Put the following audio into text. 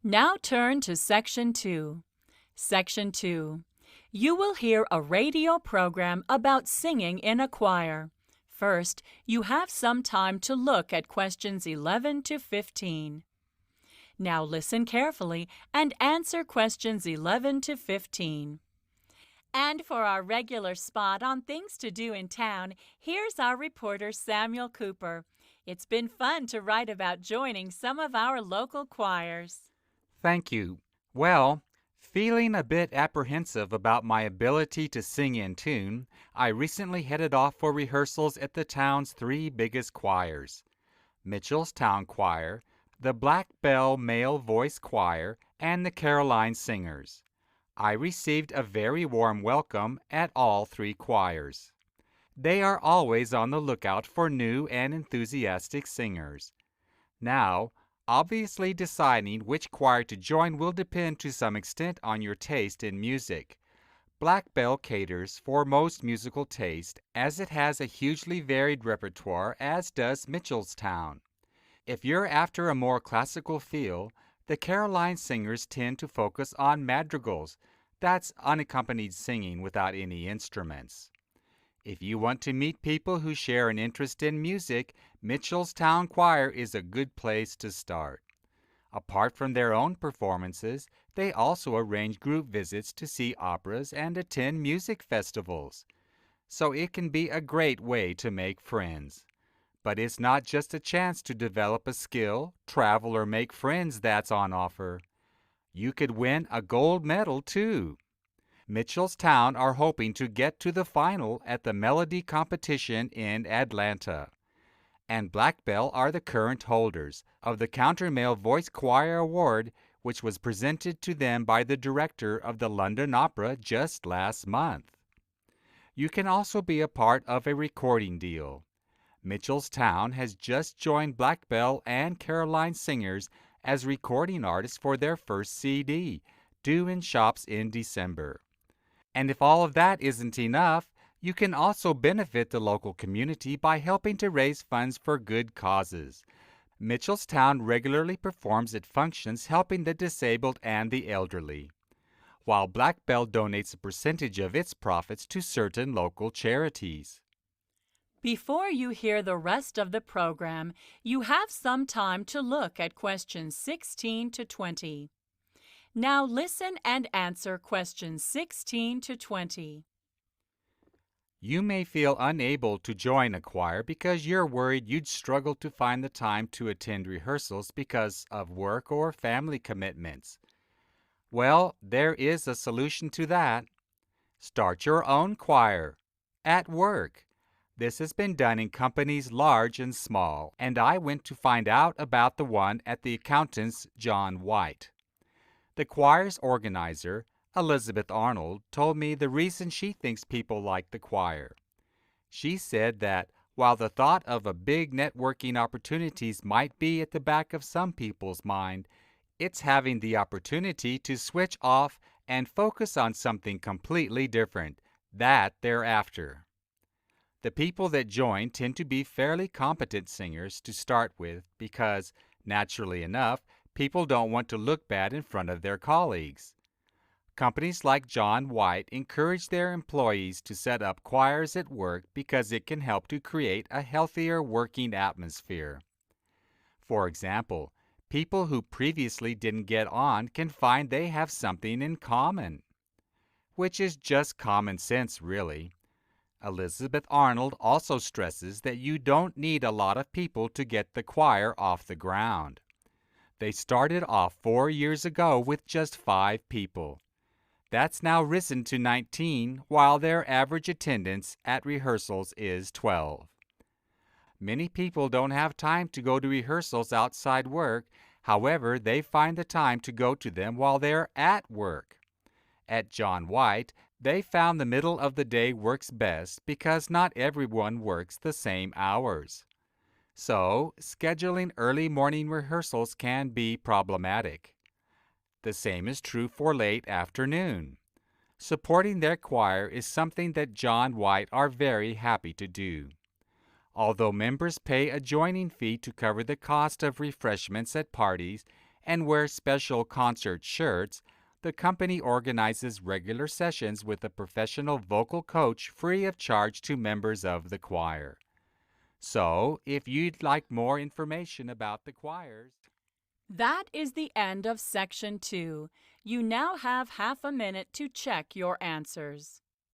Now turn to Section 2. Section 2. You will hear a radio program about singing in a choir. First, you have some time to look at questions 11 to 15. Now listen carefully and answer questions 11 to 15. And for our regular spot on things to do in town, here's our reporter Samuel Cooper. It's been fun to write about joining some of our local choirs. Thank you. Well, feeling a bit apprehensive about my ability to sing in tune, I recently headed off for rehearsals at the town's three biggest choirs: Mitchell's Town Choir, the Black Bell Male Voice Choir, and the Caroline Singers. I received a very warm welcome at all three choirs. They are always on the lookout for new and enthusiastic singers. Now, obviously deciding which choir to join will depend to some extent on your taste in music. Black Bell caters for most musical taste as it has a hugely varied repertoire, as does Mitchellstown. If you're after a more classical feel, the Caroline Singers tend to focus on madrigals, that's unaccompanied singing without any instruments. If you want to meet people who share an interest in music, Mitchellstown Choir is a good place to start. Apart from their own performances, they also arrange group visits to see operas and attend music festivals. So it can be a great way to make friends. But it's not just a chance to develop a skill, travel, or make friends that's on offer. You could win a gold medal, too. Mitchellstown are hoping to get to the final at the Melody competition in Atlanta. And Black Bell are the current holders of the Countermale Voice Choir Award, which was presented to them by the director of the London Opera just last month. You can also be a part of a recording deal. Mitchellstown has just joined Black Bell and Caroline Singers as recording artists for their first CD, due in shops in December. And if all of that isn't enough, you can also benefit the local community by helping to raise funds for good causes. Mitchellstown regularly performs at functions helping the disabled and the elderly, while Black Bell donates a percentage of its profits to certain local charities. Before you hear the rest of the program, you have some time to look at questions 16 to 20. Now listen and answer questions 16 to 20. You may feel unable to join a choir because you're worried you'd struggle to find the time to attend rehearsals because of work or family commitments. Well, there is a solution to that. Start your own choir at work. This has been done in companies large and small, and I went to find out about the one at the accountant's John White. The choir's organizer, Elizabeth Arnold, told me the reason she thinks people like the choir. She said that while the thought of a big networking opportunities might be at the back of some people's mind, it's having the opportunity to switch off and focus on something completely different that they're after. The people that join tend to be fairly competent singers to start with because, naturally enough, people don't want to look bad in front of their colleagues. Companies like John White encourage their employees to set up choirs at work because it can help to create a healthier working atmosphere. For example, people who previously didn't get on can find they have something in common, which is just common sense, really. Elizabeth Arnold also stresses that you don't need a lot of people to get the choir off the ground. They started off 4 years ago with just 5 people. That's now risen to 19, while their average attendance at rehearsals is 12. Many people don't have time to go to rehearsals outside work. However, they find the time to go to them while they're at work. At John White, they found the middle of the day works best because not everyone works the same hours. So, scheduling early morning rehearsals can be problematic. The same is true for late afternoon. Supporting their choir is something that John White are very happy to do. Although members pay a joining fee to cover the cost of refreshments at parties and wear special concert shirts, the company organizes regular sessions with a professional vocal coach free of charge to members of the choir. So, if you'd like more information about the choirs, That is the end of Section 2. You now have half a minute to check your answers.